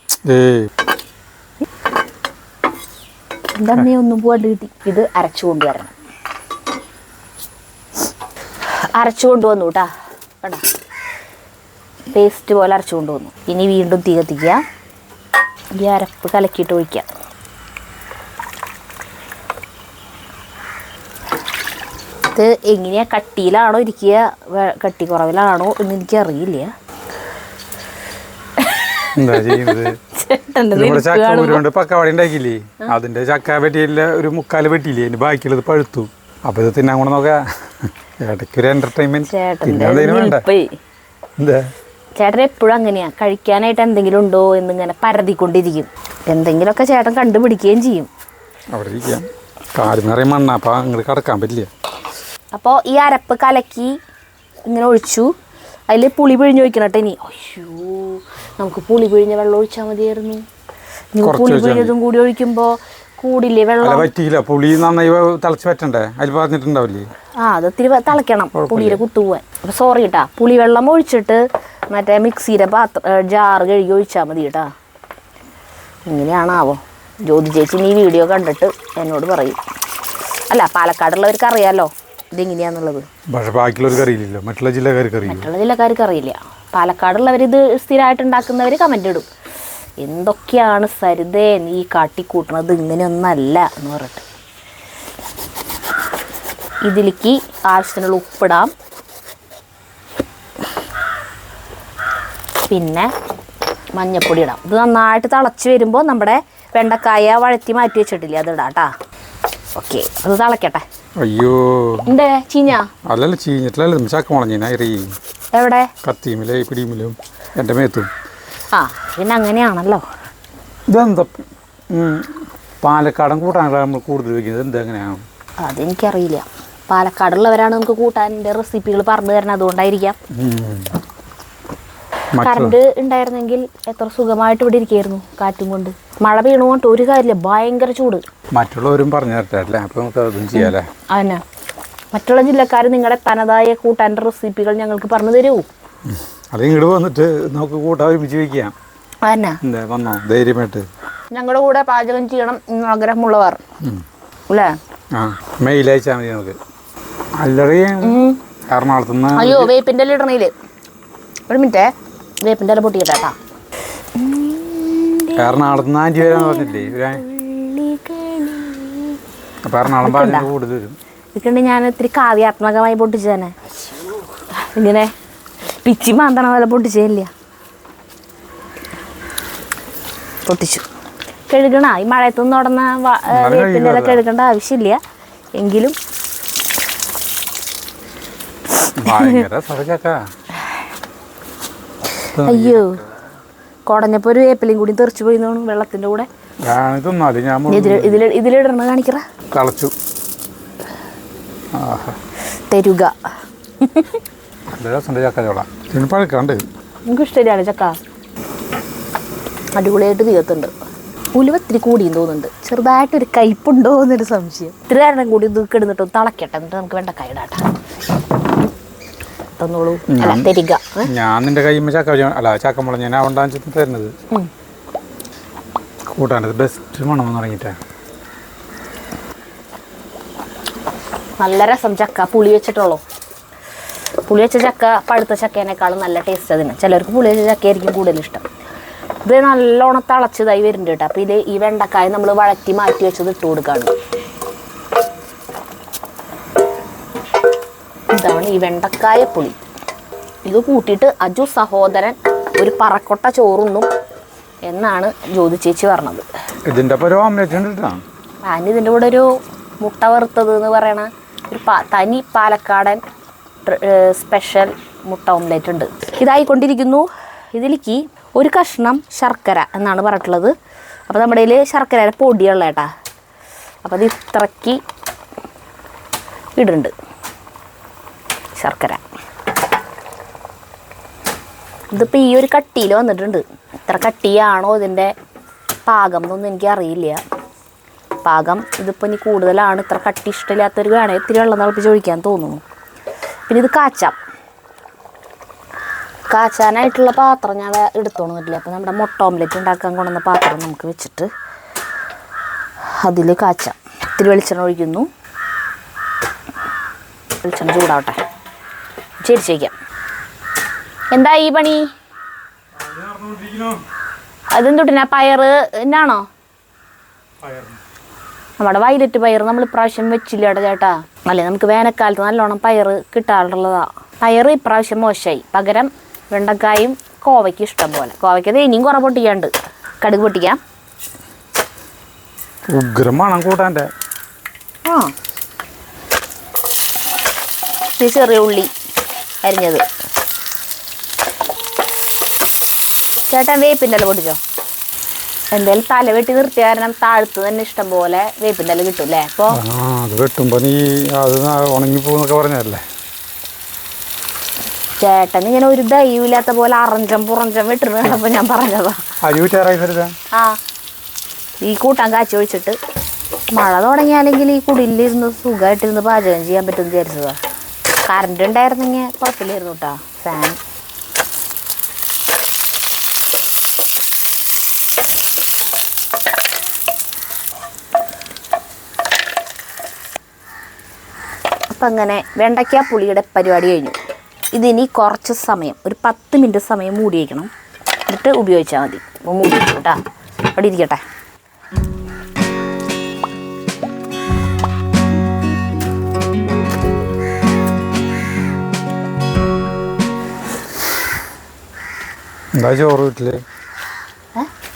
എൻ്റെ അമ്മയെ ഒന്നും പോകാണ്ട് കിട്ടി. ഇത് അരച്ചു കൊണ്ടുവരണം. അരച്ചു കൊണ്ടുവന്നു കേട്ടാ. കേട്ടോ, പേസ്റ്റ് പോലെ അരച്ചു കൊണ്ടുവന്നു. ഇനി വീണ്ടും തീ കത്തിക്കുക. ഈ അരപ്പ് കലക്കിയിട്ട് ഒഴിക്കാം. ഇത് എങ്ങനെയാ കട്ടിയിലാണോ ഇരിക്കുക കട്ടി കുറവിലാണോ എന്ന് എനിക്കറിയില്ല. എന്താ ചെയ്യുന്നത്? ചക്ക ഊരുകൊണ്ട് പക്കവാടി ഉണ്ടാക്കിയില്ലേ, അതിന്റെ ചക്ക പെട്ടിയില്ല ഒരു 3/4 പെട്ടിയില്ലേ, അതിന്റെ ബാക്കിയുള്ളത് പഴുത്തു. അപ്പൊ ഇത് തിന്നാൻ കൂടെ നോക്കാം, ഇടയ്ക്ക് ഒരു എന്റർടൈൻമെന്റ്. എന്താ ചേട്ടൻ എപ്പോഴും അങ്ങനെയാ, കഴിക്കാനായിട്ട് എന്തെങ്കിലും ഉണ്ടോ എന്നിങ്ങനെ പരതിക്കൊണ്ടിരിക്കും. എന്തെങ്കിലുമൊക്കെ ചേട്ടൻ കണ്ടുപിടിക്കുകയും ചെയ്യും. അവിടെ ഇരിക്കാം, കാല് നിറയെ മണ്ണ, അപ്പൊ അങ്ങോട്ട് കടക്കാൻ പറ്റില്ല. അപ്പോൾ ഈ അരപ്പ് കലക്കി ഇങ്ങനെ ഒഴിച്ചു, അതിൽ പുളി പിഴിഞ്ഞ് ഒഴിക്കണം കേട്ടോ. ഇനി അയ്യോ, നമുക്ക് പുളി പിഴിഞ്ഞ വെള്ളം ഒഴിച്ചാൽ മതിയായിരുന്നു. പുളി പിഴിഞ്ഞതും കൂടി ഒഴിക്കുമ്പോൾ കൂടില്ലേ വെള്ളം? പറ്റിയില്ല, പുളി നന്നായി തിളച്ച് പറ്റണ്ടേ, അതിൽ പറഞ്ഞിട്ടുണ്ടാവില്ലേ? അത് ഒത്തിരി തിളയ്ക്കണം പുളിയുടെ കുത്തു പോവാൻ. അപ്പോൾ സോറി കേട്ടാ, പുളി വെള്ളം ഒഴിച്ചിട്ട് മറ്റേ മിക്സിയുടെ ജാറ് കഴുകി ഒഴിച്ചാൽ മതി കേട്ടാ. ഇങ്ങനെയാണാവോ? ജ്യോതി ചേച്ചി ഈ വീഡിയോ കണ്ടിട്ട് എന്നോട് പറയും. അല്ല, പാലക്കാടുള്ളവർക്ക് അറിയാമല്ലോ ഇതെങ്ങനെയാന്നുള്ളത്. പക്ഷെ ബാക്കിയുള്ളവർക്ക് അറിയില്ലല്ലോ, മറ്റുള്ള ജില്ലക്കാർക്ക് അറിയില്ല. പാലക്കാടുള്ളവർ ഇത് സ്ഥിരമായിട്ട് ഉണ്ടാക്കുന്നവർ കമൻ്റ് ഇടും, എന്തൊക്കെയാണ് സരിതേ നീ കാട്ടിക്കൂട്ടണത്, ഇങ്ങനെയൊന്നല്ല എന്ന് പറഞ്ഞിട്ട്. ഇതിലേക്ക് ആവശ്യത്തിനുള്ള ഉപ്പിടാം, പിന്നെ മഞ്ഞപ്പൊടി ഇടാം. ഇത് നന്നായിട്ട് തിളച്ച് വരുമ്പോൾ നമ്മുടെ വെണ്ടക്കായ വഴറ്റി മാറ്റി വെച്ചിട്ടില്ലേ, അത് ഇടാം കേട്ടാ. ഓക്കെ, അത് തിളക്കട്ടെ. അയ്യോ എന്തേ ചീഞ്ഞാ? അല്ലല്ല, ചീഞ്ഞിട്ടില്ലല്ലോ, ചക്ക മുളഞ്ഞ എവിടെ? കത്തിയുമില്ലേ പിടിയുമില്ലും എൻ്റെ മേത്തും. ആ, പിന്നെ അങ്ങനെയാണല്ലോ. ഇതെന്താ പാലക്കാടൻ കൂട്ടാനാണ് നമ്മൾ കൂടുതൽ വയ്ക്കുന്നത്, എന്താ എങ്ങനെയാണ്? അതെനിക്കറിയില്ല. പാലക്കാടുള്ളവരാണ് നമുക്ക് കൂട്ടാൻ്റെ റെസിപ്പികൾ പറഞ്ഞു തരണം, അതുകൊണ്ടായിരിക്കാം. കറണ്ട് ഉണ്ടായിരുന്നെങ്കിൽ എത്ര സുഖമായിട്ട് ഇവിടെ ഇരിക്കായിരുന്നു കാറ്റും കൊണ്ട്. മഴ വീണുകൊണ്ട് ഒരു കാര്യമില്ല, ഭയങ്കര ചൂട്. മറ്റുള്ളവരും പറഞ്ഞു തരട്ടെ, അപ്പൊ നമുക്ക് അതും ചെയ്യാല്ലേ. അതന്നെ, മറ്റുള്ള ജില്ലക്കാർ നിങ്ങളുടെ തനതായ കൂട്ടാൻ്റെ റെസിപ്പികൾ ഞങ്ങൾക്ക് പറഞ്ഞു തരൂ. അത് ഇങ്ങോട്ട് വന്നിട്ട് നമുക്ക് കൂട്ടാൻ ഒരുമിച്ച് വയ്ക്കാം. അതന്നെ, വന്നോ ധൈര്യമായിട്ട്. ഞങ്ങളുടെ കൂടെ പാചകം ചെയ്യണം എന്ന് ആഗ്രഹമുള്ളവർ അല്ലേ? ആ, മെയിൽ അയച്ചാൽ മതി നമുക്ക്. അല്ലറി എറണാകുളത്തുനിന്ന്. അയ്യോ, വേപ്പിൻ്റെ ഇല ഇടണേല് ഒരു മിനിറ്റേ, വേപ്പിൻ്റെ ഇല പൊട്ടിക്കട്ടാ. എറണാകുളത്തുനിന്ന് 5 പേരാന്ന് പറഞ്ഞില്ലേ? അപ്പൊ എറണാകുളം പാചകം കൂടുതൽ വരും. ഇതൊക്കെ ഞാൻ ഒത്തിരി കാവ്യാത്മകമായി പൊട്ടിച്ചു തന്നെ, ഇങ്ങനെ പിച്ചി മാന്തണ പോലെ പൊട്ടിച്ചില്ല. പൊട്ടിച്ചു. കഴുകണ ഈ മഴയത്തൊന്നും ഉടന്ന വേപ്പിൻ്റെ ഇല കഴുകേണ്ട ആവശ്യമില്ല, എങ്കിലും അയ്യോ കുടഞ്ഞപ്പോ ഒരു വേപ്പിലയും കൂടി തെറിച്ചു പോയി തോന്നുന്നു വെള്ളത്തിന്റെ കൂടെ. ഇതിലിടണ കാണിക്കറ കളച്ചു തരുക. എനിക്ക് ഇഷ്ടമാണ് ചക്ക, അടിപൊളിയായിട്ട് തീർത്തുണ്ട്. ഉലുവത്തിരി കൂടിയും തോന്നുന്നുണ്ട്, ചെറുതായിട്ടൊരു കയ്പുണ്ടോ എന്നൊരു സംശയം. ഇത്തിരി നേരം കൂടി ഇത് കിടന്നിട്ട് തിളക്കട്ടെ, എന്നിട്ട് നമുക്ക് വെണ്ടക്കായ ഇടാട്ടെ. തന്നോളൂ. അല്ല, തരിക. ഞാൻ നിന്റെ കൈമ്മ ചക്ക മുള ഞാൻ ഉണ്ടാകുന്ന തരുന്നത് കൂട്ടാണ്ട് ബെസ്റ്റ് മണമെന്ന് തുടങ്ങിയിട്ടാ. നല്ല രസം ചക്ക പുളി വെച്ചിട്ടുള്ളൂ. പുളി വെച്ച ചക്ക പഴുത്ത ചക്കേനേക്കാളും നല്ല ടേസ്റ്റ് അതിന്. ചിലർക്ക് പുളി വെച്ച ചക്കയായിരിക്കും കൂടുതൽ ഇഷ്ടം. ഇത് നല്ലോണം തിളച്ചതായി വരുന്നുണ്ട് കേട്ടോ. അപ്പോൾ ഇത് ഈ വെണ്ടക്കായ നമ്മൾ വഴറ്റി മാറ്റി വെച്ചത് ഇട്ട് കൊടുക്കുകയാണ്. ഇതാണ് ഈ വെണ്ടക്കായ പുളി. ഇത് കൂട്ടിയിട്ട് അജു സഹോദരൻ ഒരു പറക്കൊട്ട ചോറുണ്ണും എന്നാണ് ജ്യോതി ചേച്ചി പറഞ്ഞത്. ഇതിൻ്റെ ഇതിൻ്റെ കൂടെ ഒരു മുട്ട വറുത്തത് എന്ന് പറയണ ഒരു തനി പാലക്കാടൻ സ്പെഷ്യൽ മുട്ട ഓംലെറ്റ് ഉണ്ട്. ഇതായിക്കൊണ്ടിരിക്കുന്നു. ഇതിലേക്ക് ഒരു കഷ്ണം ശർക്കര എന്നാണ് പറഞ്ഞിട്ടുള്ളത്. അപ്പോൾ നമ്മുടെ കയ്യിൽ ശർക്കരയുടെ പൊടിയുള്ള കേട്ടാ. അപ്പോൾ അത് ഇത്രയ്ക്ക് ഇടുന്നുണ്ട് ശർക്കര. ഇതിപ്പോൾ ഈ ഒരു കട്ടിയിൽ വന്നിട്ടുണ്ട്. ഇത്ര കട്ടിയാണോ ഇതിൻ്റെ പാകം എന്നൊന്നും എനിക്ക് അറിയില്ല. പാകം ഇതിപ്പോൾ ഇനി കൂടുതലാണ്. ഇത്ര കട്ടി ഇഷ്ടമില്ലാത്തൊരു വേണേൽ ഇത്തിരി വെള്ളം തിളപ്പിച്ച് ഒഴിക്കാൻ തോന്നുന്നു. പിന്നെ ഇത് കാച്ചാനായിട്ടുള്ള പാത്രം ഞാൻ എടുത്തോണമെന്നില്ല. അപ്പോൾ നമ്മുടെ മുട്ട ഓംലെറ്റ് ഉണ്ടാക്കാൻ കൊണ്ടുവന്ന പാത്രം നമുക്ക് വെച്ചിട്ട് അതിൽ കാച്ചാം. ഇത്തിരി വെളിച്ചെണ്ണ ഒഴിക്കുന്നു. വെളിച്ചെണ്ണ ചൂടാവട്ടെ, ചേരിച്ചേക്കാം. എന്താ ഈ പണി? അതെന്തൊട്ടിനാ? പയറ് എന്നാണോ? നമ്മുടെ വയലറ്റ് പയർ നമ്മൾ ഇപ്രാവശ്യം വെച്ചില്ല ചേട്ടാ. അല്ലേ, നമുക്ക് വേനൽക്കാലത്ത് നല്ലോണം പയർ കിട്ടാറുള്ളതാ. പയർ ഇപ്രാവശ്യം മോശമായി. പകരം വെണ്ടക്കായും കോവയ്ക്ക് ഇഷ്ടം പോലെ. കോവയ്ക്കത് ഇനിയും കുറേ പൊട്ടിക്കാണ്ട്. കടുക് പൊട്ടിക്കാം. ഉഗ്രം മണം കൂട്ടാൻ്റെ. ആ, ചെറിയ ഉള്ളി അരിഞ്ഞത്. ചേട്ടൻ വേപ്പിൻ്റെ ഇല പൊട്ടിച്ചോ. എന്തായാലും തല വെട്ടി നിർത്തിയ കാരണം താഴത്ത് തന്നെ ഇഷ്ടം പോലെ വേപ്പിൻ്റെ ഇല കിട്ടും അല്ലേ? അപ്പോൾ അത് വെട്ടുമ്പോൾ നീ അത് ഉണങ്ങിപ്പോന്നൊക്കെ പറഞ്ഞതല്ലേ. ചേട്ടൻ ഇങ്ങനെ ഒരു ദൈവമില്ലാത്ത പോലെ അറഞ്ചം പുറഞ്ചം വെട്ടുന്ന കണ്ടപ്പോൾ ഞാൻ പറഞ്ഞതാ. അരി വിറ്റാറായി. ആ, ഈ കൂട്ടാൻ കാച്ചി ഒഴിച്ചിട്ട് മഴ തുടങ്ങിയാലെങ്കിൽ ഈ കുടിലിരുന്ന് സുഖമായിട്ടിരുന്ന് പാചകം ചെയ്യാൻ പറ്റുമെന്ന് വിചാരിച്ചതാ. കറണ്ട് ഉണ്ടായിരുന്നെങ്കിൽ കുഴപ്പമില്ലായിരുന്നു കേട്ടോ. ഫാൻ അപ്പം അങ്ങനെ വെണ്ടയ്ക്ക പുളിയുടെ പരിപാടി കഴിഞ്ഞു. ഇതിനി കുറച്ച് സമയം, ഒരു 10 മിനിറ്റ് സമയം മൂടി വയ്ക്കണം. എന്നിട്ട് ഉപയോഗിച്ചാൽ മതി. അപ്പോൾ മൂടി വയ്ക്കും കേട്ടോ. അവിടെ ഇരിക്കട്ടെ. എന്താ ചോറ് വീട്ടില്?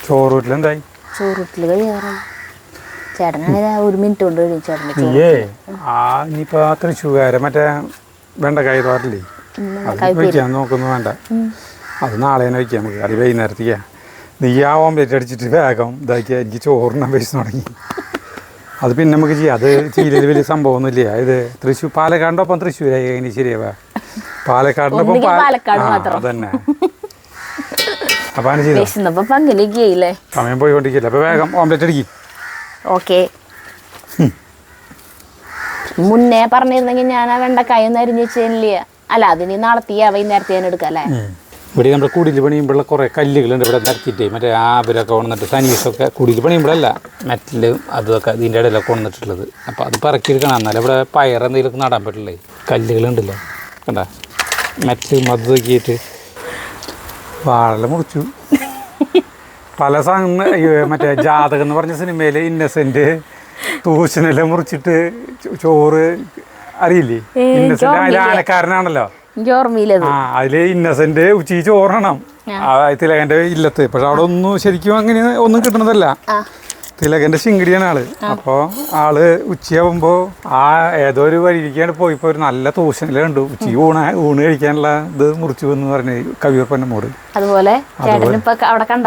ചോറ് വീട്ടിൽ എന്തായി? ചോറ് വീട്ടിൽ കഴിയാറായി. ചേട്ടനാണെങ്കിൽ 1 മിനിറ്റ് കൊണ്ട് കഴിയും ചേട്ടൻ്റെ. നീയേ ഇനിയിപ്പോൾ തൃശ്ശൂകാരെ മറ്റേ വെണ്ടക്കായ തോരല്ലേ, അത് വയ്ക്കാൻ നോക്കുന്നു വേണ്ട. അത് നാളെ തന്നെ വയ്ക്കാം നമുക്ക്. അത് വൈകുന്നേരത്തേക്കാ. നീ ആ ഓംലേറ്റ് അടിച്ചിട്ട് വേഗം ഇതാക്കിയാൽ എനിക്ക് ചോറിനാൻ പൈസ തുടങ്ങി. അത് പിന്നെ നമുക്ക് ചെയ്യാം. അത് ചെയ്യൽ വലിയ സംഭവമൊന്നുമില്ല. ഇത് തൃശ്ശൂർ പാലക്കാടിൻ്റെ ഒപ്പം തൃശ്ശൂരായി കഴിഞ്ഞ് ശരിയാവാ. പാലക്കാടിൻ്റെ ഒപ്പം അതന്നെ. അപ്പം അങ്ങനെ ചെയ്തോ. സമയം പോയിക്കൊണ്ടിരിക്കില്ല. അപ്പോൾ വേഗം ഓംലേറ്റ് അടിക്കും. ഓക്കെ. മുന്നേ പറഞ്ഞിരുന്നെങ്കിൽ ഞാൻ ആ വെണ്ടക്കായ ഒന്നും അരിഞ്ഞ് വെച്ചില്ല. അല്ല, അതിന് നാളത്തെ വൈകുന്നേരത്തെ ഞാൻ എടുക്കാം അല്ലേ? ഇവിടെ നമ്മുടെ കുടിയിൽ പണിയുമ്പോഴുള്ള കുറേ കല്ലുകളുണ്ട് ഇവിടെ നിരത്തിയിട്ട്. മറ്റേ ആബരൊക്കെ കൊണ്ടുവന്നിട്ട് സനീസൊക്കെ കുടിയിൽ പണിയുമ്പോഴല്ല മെറ്റലും അതൊക്കെ ഇതിൻ്റെ ഇടയിലൊക്കെ കൊണ്ടുവന്നിട്ടുള്ളത്. അപ്പോൾ അത് പറക്കിയെടുക്കണം. എന്നാലും ഇവിടെ പയർ എന്തെങ്കിലുമൊക്കെ നടാൻ പറ്റില്ലേ. കല്ലുകളുണ്ടല്ലോ കണ്ട, മെറ്റലും അത് നോക്കിയിട്ട് വാഴ മുറിച്ചു. പല മറ്റേ ജാതകം എന്ന് പറഞ്ഞ സിനിമയിൽ ഇന്നസെന്റ് തൂശനെല്ലാം മുറിച്ചിട്ട് ചോറ് അറിയില്ലേ? ഇന്നസെന്റ് അതിലെ ആനക്കാരനാണല്ലോ. അതില് ഇന്നസെന്റ് ഉച്ചയ്ക്ക് ചോറണം തിലകന്റെ ഇല്ലത്ത്. പക്ഷെ അവിടെ ഒന്നും ശരിക്കും അങ്ങനെ ഒന്നും കിട്ടണതല്ല. തിലകന്റെ ശിങ്കിടിയാണ് ആള്. അപ്പോൾ ആള് ഉച്ചയാവുമ്പോൾ ആ ഏതോ ഒരു വഴിക്കാണ് പോയിപ്പോൾ ഒരു നല്ല തൂശനില കണ്ടു. ഉച്ചയ്ക്ക് ഊണ് കഴിക്കാനുള്ള ഇത് മുറിച്ചു എന്ന് പറഞ്ഞ് കവിയൂർപ്പൻ്റെ മോട്. അതുപോലെ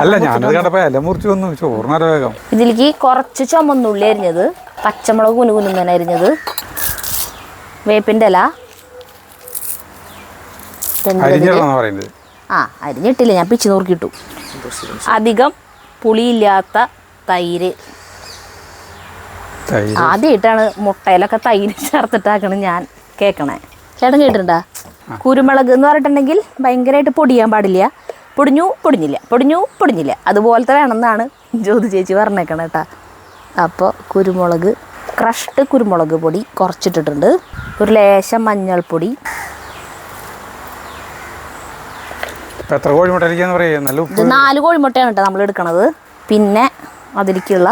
അല്ല, ഞാനത് കണ്ടപ്പോ എല്ലാം മുറിച്ചു വന്നു. ചോറിനര വേഗം. ഇതിലേക്ക് കുറച്ച് ചുമന്നുള്ളി അരിഞ്ഞത്, പച്ചമുളക് കുനുകുനുങ്ങനെ അരിഞ്ഞത്, വേപ്പിൻ്റെ ഇല പറയുന്നത്. അരിഞ്ഞിട്ടില്ല, ഞാൻ പിച്ച് നോക്കിയിട്ടു. അധികം പുളിയില്ലാത്ത തൈര്. ആദ്യമായിട്ടാണ് മുട്ടയിലൊക്കെ തൈര് ചേർത്തിട്ടാക്കണം ഞാൻ കേൾക്കണേ. ചേട്ടൻ കേട്ടിട്ടുണ്ടാ? കുരുമുളക് എന്ന് പറഞ്ഞിട്ടുണ്ടെങ്കിൽ ഭയങ്കരമായിട്ട് പൊടിയാൻ പാടില്ല. പൊടിഞ്ഞു പൊടിഞ്ഞില്ല, പൊടിഞ്ഞു പൊടിഞ്ഞില്ല, അതുപോലത്തെ വേണമെന്നാണ് ജ്യോതി ചേച്ചി പറഞ്ഞേക്കണേ കേട്ടാ. അപ്പോൾ കുരുമുളക്, ക്രഷ്ഡ് കുരുമുളക് പൊടി കുറച്ചിട്ടിട്ടുണ്ട്. ഒരു ലേശം മഞ്ഞൾപ്പൊടി. എത്ര കോഴിമുട്ട നല്ല ഇത് 4 കോഴിമുട്ടയാണ് കേട്ടോ നമ്മൾ എടുക്കണത്. പിന്നെ അതിലേക്കുള്ള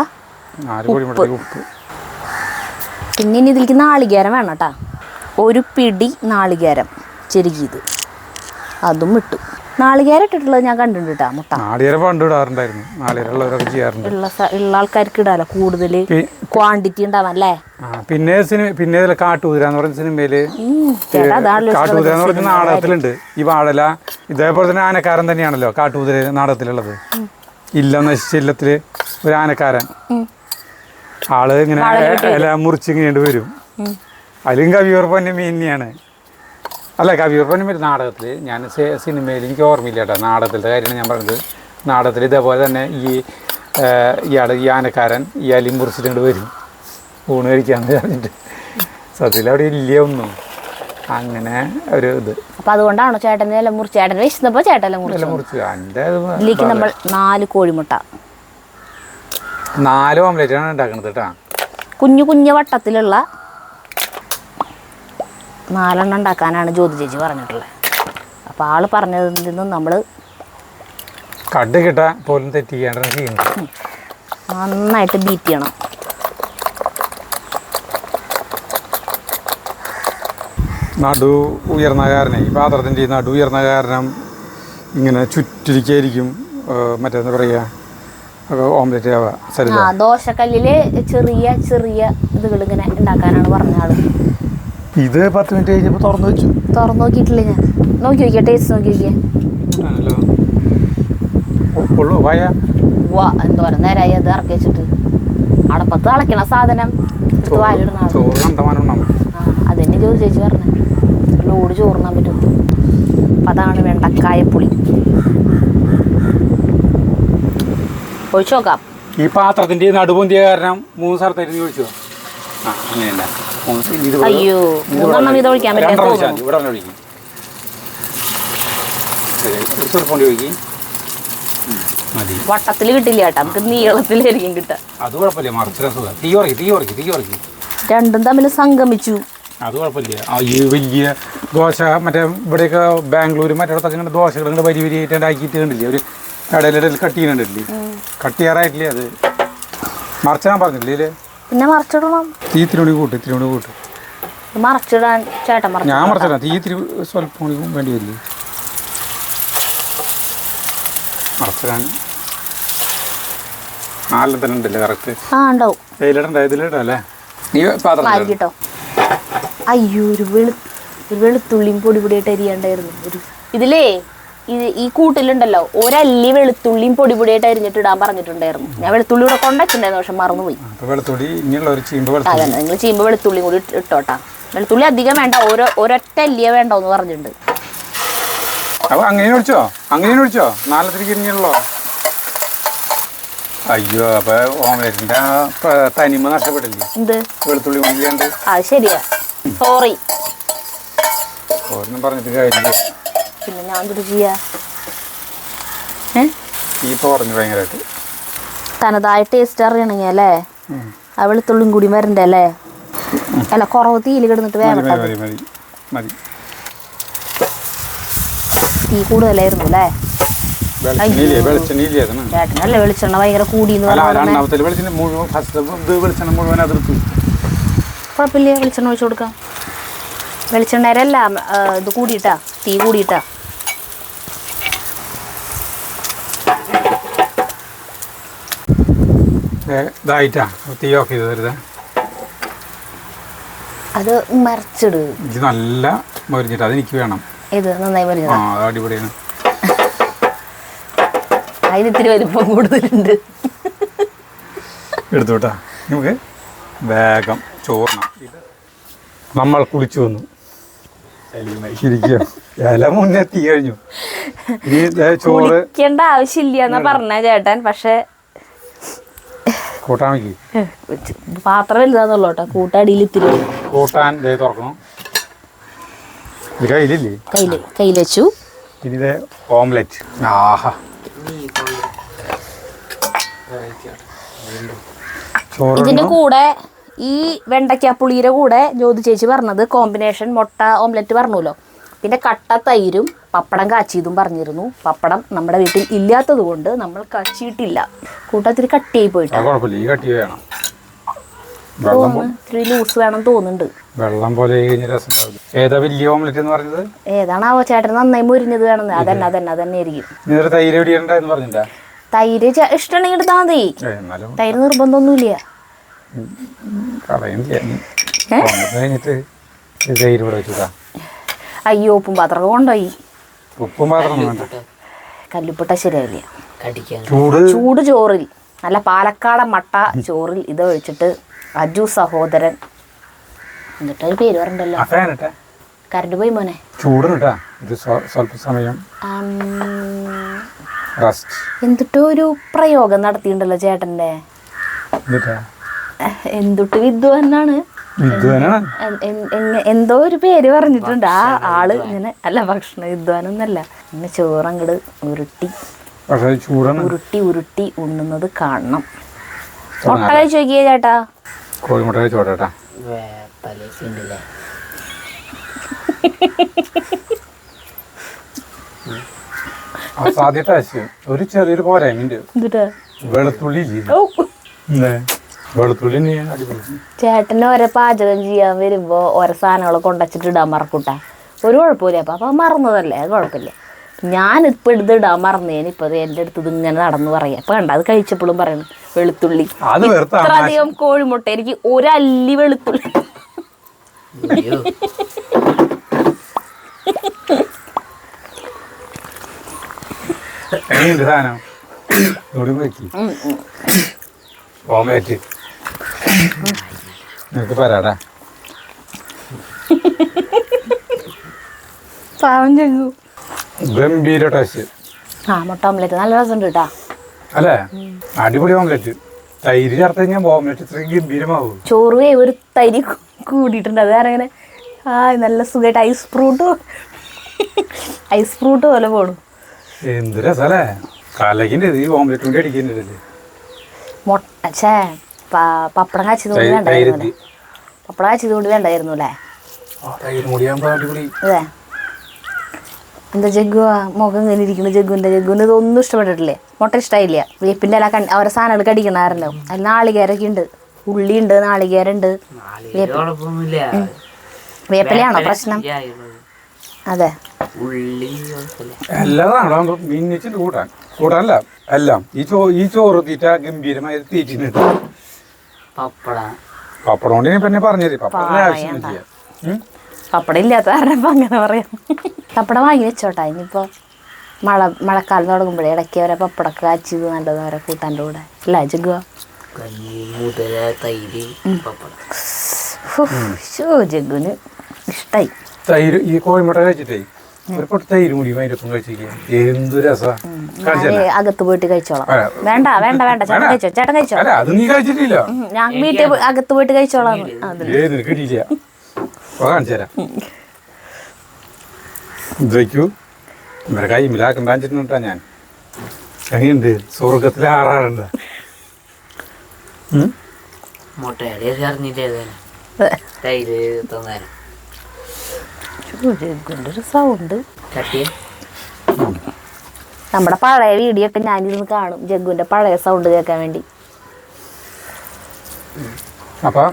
ഉപ്പ്. പിന്നെ ഇനി ഇതിലേക്ക് നാളികേരം വേണം കേട്ടോ. ഒരു പിടി നാളികേരം ചെരുകിയത് അതും ഇട്ടു. നാളികേരം ഇട്ടിട്ടുള്ളത് ഞാൻ കണ്ടിട്ടുണ്ട് കേട്ടോ. മുട്ട ഉള്ള ആൾക്കാർക്ക് ഇടാലോ, കൂടുതൽ ക്വാണ്ടിറ്റി ഉണ്ടാവാൻ അല്ലേ. പിന്നെ കാട്ടുകുതിര എന്ന് പറഞ്ഞ സിനിമയില് കാട്ടുകുതിര എന്ന് പറഞ്ഞ നാടകത്തിലുണ്ട് ഈ വാഴല. ഇതേപോലെ തന്നെ ആനക്കാരൻ തന്നെയാണല്ലോ കാട്ടുകുതിര നാടകത്തിലുള്ളത്. ഇല്ല നശിച്ചില്ലത്തില് ഒരു ആനക്കാരൻ. ആള് ഇങ്ങനെ ഇല മുറിച്ചിങ്ങേണ്ടി വരും. അതിലും കവിയൂർപ്പൻ്റെ മീനെയാണ്. അല്ല, കവിയൂർപ്പൻ്റെ നാടകത്തിൽ ഞാൻ സിനിമയിൽ എനിക്ക് ഓർമ്മയില്ല കേട്ടോ. നാടകത്തിലത്തെ കാര്യമാണ് ഞാൻ പറഞ്ഞത്. നാടകത്തിൽ ഇതേപോലെ തന്നെ ഈ ആനക്കാരൻ ഈ അലി മുറിച്ചിട്ട് വരും ഊണ് കഴിക്കാന്ന് പറഞ്ഞിട്ട്. സത്യത്തിൽ അവിടെ ഇല്ല ഒന്നും അങ്ങനെ ഒരു ഇത്. അപ്പം അതുകൊണ്ടാണോ ചേട്ടൻ്റെ എല്ലാം മുറിച്ച്? ചേട്ടൻ വിശന്നപ്പോൾ ചേട്ടൻ മുറിച്ചു. ഇതിലേക്ക് നമ്മൾ 4 കോഴിമുട്ട, 4 ഓംലേറ്റാണ് ഉണ്ടാക്കണത് കേട്ടോ. കുഞ്ഞു കുഞ്ഞു വട്ടത്തിലുള്ള 4 എണ്ണം ഉണ്ടാക്കാനാണ് ജ്യോതി ചേച്ചി പറഞ്ഞിട്ടുള്ളത്. അപ്പോൾ ആൾ പറഞ്ഞതിൽ നിന്നും നമ്മൾ കട്ട് കിട്ടാൻ പോലും തെറ്റിക്കേണ്ട ചെയ്യുന്നു. നന്നായിട്ട് ബീറ്റ് ചെയ്യണം. നടു ഉയർന്ന കാരണം ഈ പാത്രത്തിൻ്റെ നടു ഉയർന്ന കാരണം ഇങ്ങനെ ചുറ്റിരിക്കായിരിക്കും മറ്റേന്താ പറയുക ഓംലെറ്റ് ആവുക. ശരി, ദോശക്കല്ലില് ചെറിയ ചെറിയ ഇതുകൾ ഇങ്ങനെ ഉണ്ടാക്കാനാണ് പറഞ്ഞ ആള്. ഇത് 10 മിനിറ്റ് കഴിഞ്ഞപ്പോൾ തുറന്നു വെച്ചു. തുറന്നു നോക്കിയിട്ടില്ല ഞാൻ. നോക്കി നോക്കിയാ, ടേസ്റ്റ് നോക്കി നോക്കിയാ. എന്തോരം നേരായി അത് ഇറക്കി വെച്ചിട്ട്. അടപ്പത്ത് തിളയ്ക്കണ സാധനം എടുത്ത് വായിലിടുന്ന അതെന്നെ ചോദിച്ചു ചേച്ചി പറഞ്ഞ ലോഡ് ചോറിനാൻ പറ്റും. അതാണ് വെണ്ടക്കായപ്പുളി. ഒഴിച്ചു നോക്കാം. ഈ പാത്രത്തിന്റെ നടുപൊന്തിയ കാരണം 3 സ്ഥലത്തായിരുന്നു ഒഴിച്ചു. അയ്യോ, 3 ഇത് ഒഴിക്കാൻ പറ്റില്ല. വട്ടത്തില് കിട്ടില്ല കേട്ടോ, നമുക്ക് നീളത്തിലായിരിക്കും കിട്ടുക. അത് കുഴപ്പമില്ല, മറിച്ച് രണ്ടും തമ്മിൽ സംഗമിച്ചു. അത് കുഴപ്പമില്ല. ഈ വലിയ ദോശ മറ്റേ ഇവിടെയൊക്കെ ബാംഗ്ലൂർ മറ്റേടത്തൊക്കെ ഇങ്ങനെ ദോശകൾ ഇങ്ങനെ വരി വരിയായിട്ട് ഉണ്ടാക്കിയിട്ട് കണ്ടില്ലേ, ഒരു ഇടയിലിടയിൽ കട്ട് ചെയ്യുന്നുണ്ടല്ലേ, കട്ട് ചെയ്യാറായിട്ടില്ലേ, അത് മറിച്ചാൻ പറഞ്ഞില്ലേ. പിന്നെ മറിച്ചിടണം. തീ ഇത്തിരി കൂട്ട് മറിച്ചിടാൻ ചേട്ടൻ ഞാൻ മറിച്ചിടാം. തീ ഇത്തിരി സ്വല്പം കൂടി വേണ്ടി വരില്ലേ മറിച്ചിടാൻ? 4 തന്നെ ഉണ്ടല്ലേ കറക്റ്റ്? ഉണ്ടാവും. ഇതിലിടല്ലേ നീ പാത്രം കേട്ടോ. അയ്യോ, ഒരു വെളുത്തുള്ളിയും പൊടി പൊടിയായിട്ട് അരിയണ്ടായിരുന്നു. ഇതിലേ ഈ കൂട്ടിലുണ്ടല്ലോ ഒരല്ലി വെളുത്തുള്ളിയും പൊടി പൊടിയായിട്ട് അരിഞ്ഞിട്ട് ഇടാൻ പറഞ്ഞിട്ടുണ്ടായിരുന്നു. ഞാൻ വെളുത്തുള്ളി കൂടെ കൊണ്ടുവച്ചിട്ടുണ്ടായിരുന്നു, പക്ഷെ മറന്നുപോയി. അതന്നെ, നിങ്ങൾ ചീമ്പ് വെളുത്തുള്ളിയും കൂടി ഇട്ടോട്ടാ. വെളുത്തുള്ളി അധികം വേണ്ട, ഒരൊറ്റ അല്ലിയ വേണ്ടോന്ന് പറഞ്ഞിട്ടുണ്ട്. അങ്ങനെ ഒഴിച്ചോ 4 തിരിഞ്ഞല്ലോ. അയ്യോ, അപ്പൊ ഓംലെറ്റിന്റെ തനിമ നഷ്ടപ്പെട്ടില്ലേ? എന്ത് വെളുത്തുള്ളി മുന്നിലുണ്ട്. അത് ശരിയാ, സോറി. പറഞ്ഞിട്ട് കാര്യമില്ല. പിന്നെ ഞാൻ എന്ത് ചെയ്യാ? പറഞ്ഞു ഭയങ്കരമായിട്ട് തനതായ ടേസ്റ്റ് അറിയണമെങ്കിൽ അല്ലേ ആ വെളുത്തുള്ളിയും കൂടി വരണ്ടേ അല്ലേ? അല്ല, കുറവ് തീയിൽ കിടന്നിട്ട് വേഗം തീ കൂടുതലായിരുന്നു അല്ലേ? ചേട്ടനല്ലേ വെളിച്ചെണ്ണ ഭയങ്കര കൂടിയെന്ന് കുഴപ്പമില്ല, വെളിച്ചെണ്ണ ഒഴിച്ചു കൊടുക്കാം. വെളിച്ചെണ്ണേരല്ല ഇത് കൂടിയിട്ടാ, തീ കൂടിയിട്ടാ. തീ ഓഫ് ചെയ്ത് അത് മറിച്ചിട്. ഇത് നല്ല മൊരിഞ്ഞിട്ട് അതെനിക്ക് വേണം. ഇത് നന്നായി മൊരിഞ്ഞതാ, അടിപൊളിയാണ്. അതിന് ഇത്തിരി വലിപ്പം കൂടുതലുണ്ട്. എടുത്തോട്ടാ, നമുക്ക് വേഗം ചോറിനാം. നമ്മൾ കുളിച്ചു വന്നു, ഇല മുന്നേ തീ കഴിഞ്ഞു. ചോറ് കുളിക്കേണ്ട ആവശ്യമില്ല എന്നാ പറഞ്ഞ ചേട്ടൻ. പക്ഷെ കൂട്ടാൻ വയ്ക്കി, പാത്രം വലുതാന്നുള്ളൂ കേട്ടോ. കൂട്ടടിയിൽ ഇത്തിരി കൂട്ടാൻ തുറക്കണം. ഇത് കയ്യിലില്ലേ? കയ്യിൽ വെച്ചു. ഇനി ഓംലെറ്റ്. ആഹാ, ഇതിന്റെ കൂടെ ഈ വെണ്ടയ്ക്കാപ്പുളിയുടെ കൂടെ ജ്യോതി ചേച്ചി പറഞ്ഞത് കോമ്പിനേഷൻ മുട്ട ഓംലെറ്റ് പറഞ്ഞല്ലോ. പിന്നെ കട്ട തൈരും പപ്പടം കാച്ചിയതും പറഞ്ഞിരുന്നു. പപ്പടം നമ്മുടെ വീട്ടിൽ ഇല്ലാത്തത് കൊണ്ട് നമ്മൾ കാച്ചിയിട്ടില്ല. കൂട്ടത്തിരി കട്ടിയായി പോയിട്ട് ഇത്തിരി ലൂസ് വേണം തോന്നുന്നുണ്ട്. വെള്ളം പോലെ ഏതാ വലിയ ഓംലെറ്റ് എന്ന് പറഞ്ഞത്? ഏതാണാവോ ചേട്ടൻ നന്നായി മുരിഞ്ഞത് കാണുന്നത്. അതന്നെ ആയിരിക്കും. തൈര് ഇഷ്ടമുണ്ടെങ്കിൽ എടുത്താൽ മതി. തൈര് നിർബന്ധമൊന്നുമില്ല. അയ്യോ, ഉപ്പും പാത്രമൊക്കെ കൊണ്ടുപോയി. കല്ലുപ്പിട്ട ശരിയാവില്ല. ചൂട് ചോറിൽ നല്ല പാലക്കാടൻ മട്ട ചോറിൽ ഇത് ഒഴിച്ചിട്ട് അജു സഹോദരൻ എന്നിട്ട് ഒരു പേര് പറഞ്ഞല്ലോ. കറണ്ട് പോയി മോനെ. എന്തിട്ടോ ഒരു പ്രയോഗം നടത്തിയിട്ടുണ്ടല്ലോ ചേട്ടന്റെ. എന്തുട്ട് വിദ്വാനാണ്, എന്തോ ഒരു പേര് പറഞ്ഞിട്ടുണ്ട് ആ ആള്. ഇങ്ങനെ അല്ല, ഭക്ഷണ വിദ്വാനൊന്നല്ല. ഇങ്ങനെ ചോറങ്ങട് ഉരുട്ടി ഉണ്ണുന്നത് കാണണം. മുട്ട കഴിച്ചു നോക്കിയേ ചേട്ടാ. കോഴിമുട്ട കഴിച്ചോട്ടാ. ഒരു ചെറിയൊരു പോരായ്മ വെളുത്തുള്ളി വെളുത്തുള്ളി തന്നെ അടിപൊളി. ചേട്ടന് ഓരോ പാചകം ചെയ്യാൻ വരുമ്പോ ഓരോ സാധനങ്ങൾ കൊണ്ടുവച്ചിട്ട് ഇടാൻ മറക്കൂട്ടാ. ഒരു കുഴപ്പമില്ല. അപ്പൊ മറന്നതല്ലേ, അത് കുഴപ്പമില്ല. ഞാനിപ്പോ ഇടാൻ മറന്നേന് ഇപ്പൊ എൻ്റെ അടുത്ത് ഇങ്ങനെ നടന്നു പറയാം. അപ്പൊ കണ്ട അത് കഴിച്ചപ്പോഴും പറയണം വെളുത്തുള്ളി. ഇത്ര അധികം കോഴിമുട്ട എനിക്ക് ഒരല്ലി വെളുത്തുള്ളി. സാധനം ഓംലേറ്റ് നിനക്ക് പറയാടാ. ഗംഭീര ടേസ്റ്റ്. ആ മുട്ട ഓംലെറ്റ് നല്ല രസമുണ്ട് കേട്ടാ. അല്ലേ, അടിപൊളി ഓംലെറ്റ്. തൈര് ചേർത്ത് കഴിഞ്ഞാൽ ഓംലെറ്റ് ഇത്രയും ഗംഭീരമാവും. ചോറ് ഒരു തൈര് കൂടിയിട്ടുണ്ട്. അത് കാരണം ഇങ്ങനെ നല്ല സുഖമായിട്ട് ഐസ് ഫ്രൂട്ട് പോലെ പോണു. എന്ത് രസല്ലേ, കലകിൻ്റെ ഈ ഓംലെറ്റ് കൊണ്ട് അടിക്കുന്നില്ലേ. മുട്ട പപ്പടം കാച്ചത് കൊണ്ട് വേണ്ടായിരുന്നു. പപ്പടം കാച്ചത് കൊണ്ട് വേണ്ടായിരുന്നു അല്ലേ. അതെ. എന്താ ജഗ്ഗു മുഖം ഇങ്ങനെ ഇരിക്കുന്നു. ജഗ്ഗുവിന് ഇതൊന്നും ഇഷ്ടപ്പെട്ടിട്ടില്ലേ? മുട്ട ഇഷ്ടമായില്ല. വേപ്പിൻ്റെ എല്ലാം ഓരോ സാധനങ്ങൾ കടിക്കണമായിരുന്നല്ലോ. അതിൽ നാളികേരൊക്കെ ഉണ്ട്, ഉള്ളിയുണ്ട്, നാളികേരുണ്ട്. വേപ്പിലയാണോ പ്രശ്നം? അതെ, എല്ലാതാണോ മിന്നിച്ചിട്ട് കൂട്ടാനല്ല എല്ലാം. ഈ ചോറ് തീറ്റ ഗംഭീരമായി തീറ്റിട്ട് പപ്പടം കൊണ്ട് പിന്നെ പറഞ്ഞത് പപ്പടം ആവശ്യമില്ല. പപ്പടം ഇല്ലാത്ത കാരണം അങ്ങനെ പറയാം. പപ്പടം വാങ്ങി വെച്ചോട്ടാ. ഇനിയിപ്പോൾ മഴക്കാലം തുടങ്ങുമ്പോഴേ ഇടയ്ക്ക് വരെ പപ്പടമൊക്കെ കാച്ചത് നല്ലത് വരെ കൂട്ടാൻ്റെ കൂടെ അല്ല ജഗ്ഗുവാ. ജഗ്ഗുവിന് ഇഷ്ടായി തൈര്. ഈ കോഴിമുട്ട കഴിച്ചിട്ടേ ഒരു പൊട്ട് തൈര് കൂടി അതിനൊപ്പം കഴിച്ചിരിക്കുക. എന്ത് രസമാണ്. അകത്ത് പോയിട്ട് കഴിച്ചോളാം. വേണ്ട ചേട്ടൻ കഴിച്ചോ, ചേട്ടൻ കഴിച്ചോ. അത് നീ കഴിച്ചിട്ടില്ല. ഞാൻ വീട്ടിൽ അകത്ത് പോയിട്ട് കഴിച്ചോളാം. കിട്ടിയില്ല, കാണിച്ചു തരാം. ഇതയ്ക്കൂ ഇവരെ കൈമിലാക്കണ്ടാ. ഞാൻ എങ്ങനെയുണ്ട്, സ്വർഗത്തിലെ ആറാറുണ്ട്. സൗണ്ട് നമ്മുടെ പഴയ വീഡിയോ ഒക്കെ ഞാനിരുന്ന് കാണും ജഗ്ഗുവിന്റെ പഴയ സൗണ്ട് കേൾക്കാൻ വേണ്ടി. അപ്പൊ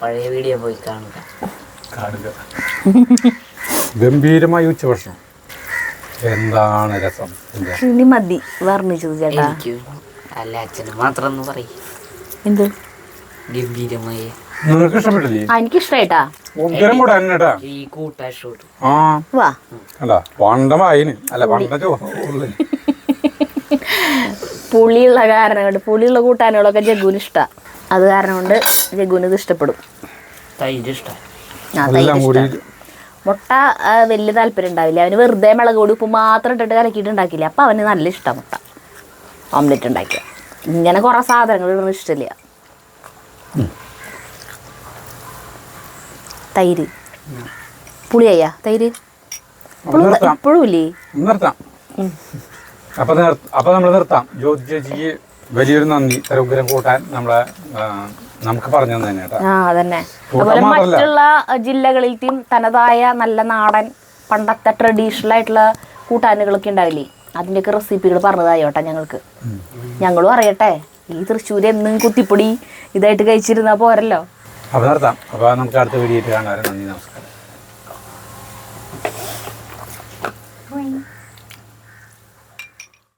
പഴയ വീഡിയോ പോയി കാണുക. ഗംഭീരമായ ഉച്ചഭക്ഷണം. എന്താണ് രസം. ഇനി മതി വർണ്ണിച്ചത് ചേട്ടാ. അല്ല അച്ഛന് മാത്രം ഒന്ന് പറയും. എന്ത് ഗംഭീരമായ നിങ്ങൾക്ക് ഇഷ്ടപ്പെട്ടില്ലേ? എനിക്ക് ഇഷ്ടായിട്ടാ. ഈ കൂട്ടാഷോട്ട് വാ പണ്ടമായിന് അല്ല പണ്ട പുളിയുള്ള കാരണം കൊണ്ട് പുളിയുള്ള കൂട്ടാനുകളൊക്കെ ജഗ്ഗുവിന് ഇഷ്ടമാണ്. അത് കാരണം കൊണ്ട് ജഗ്ഗുവിന് ഇത് ഇഷ്ടപ്പെടും. തൈര് ഇഷ്ടം. മുട്ട വലിയ താല്പര്യം ഉണ്ടാവില്ല. അവന് വെറുതെ മുളക് പൊടി ഉപ്പ് മാത്രം ഇട്ടിട്ട് കലക്കിയിട്ട് ഉണ്ടാക്കില്ല. അപ്പം അവന് നല്ല ഇഷ്ടമാണ് മുട്ട ഓംലെറ്റ് ഉണ്ടാക്കിയ. ഇങ്ങനെ കുറേ സാധനങ്ങൾ ഇടുന്ന ഇഷ്ടമില്ല. തൈര് പുളിയാ തൈര് ഇപ്പോഴും ഇല്ലേ? നിർത്താം. അപ്പൊ നമ്മൾ നിർത്താം. ജ്യോതി ചേച്ചിക്ക് വലിയൊരു നന്ദി. ഉഗ്രം കൂട്ടാൻ നമുക്ക് പറഞ്ഞു തന്നെ കേട്ടോ. അതന്നെ. അതുപോലെ മറ്റുള്ള ജില്ലകളിലും തനതായ നല്ല നാടൻ പണ്ടത്തെ ട്രഡീഷണൽ ആയിട്ടുള്ള കൂട്ടാനുകളൊക്കെ ഉണ്ടാവില്ലേ, അതിൻ്റെയൊക്കെ റെസിപ്പികൾ പറഞ്ഞതായോട്ടെ ഞങ്ങൾക്ക്. ഞങ്ങളും അറിയട്ടെ. ഈ തൃശ്ശൂർ എന്നും കുത്തിപ്പൊടി ഇതായിട്ട് കഴിച്ചിരുന്നാൽ പോരല്ലോ. അപ്പൊ നിർത്താം. അപ്പൊ നമുക്ക് അടുത്ത വീഡിയോ കാണാൻ. നന്ദി, നമസ്കാരം.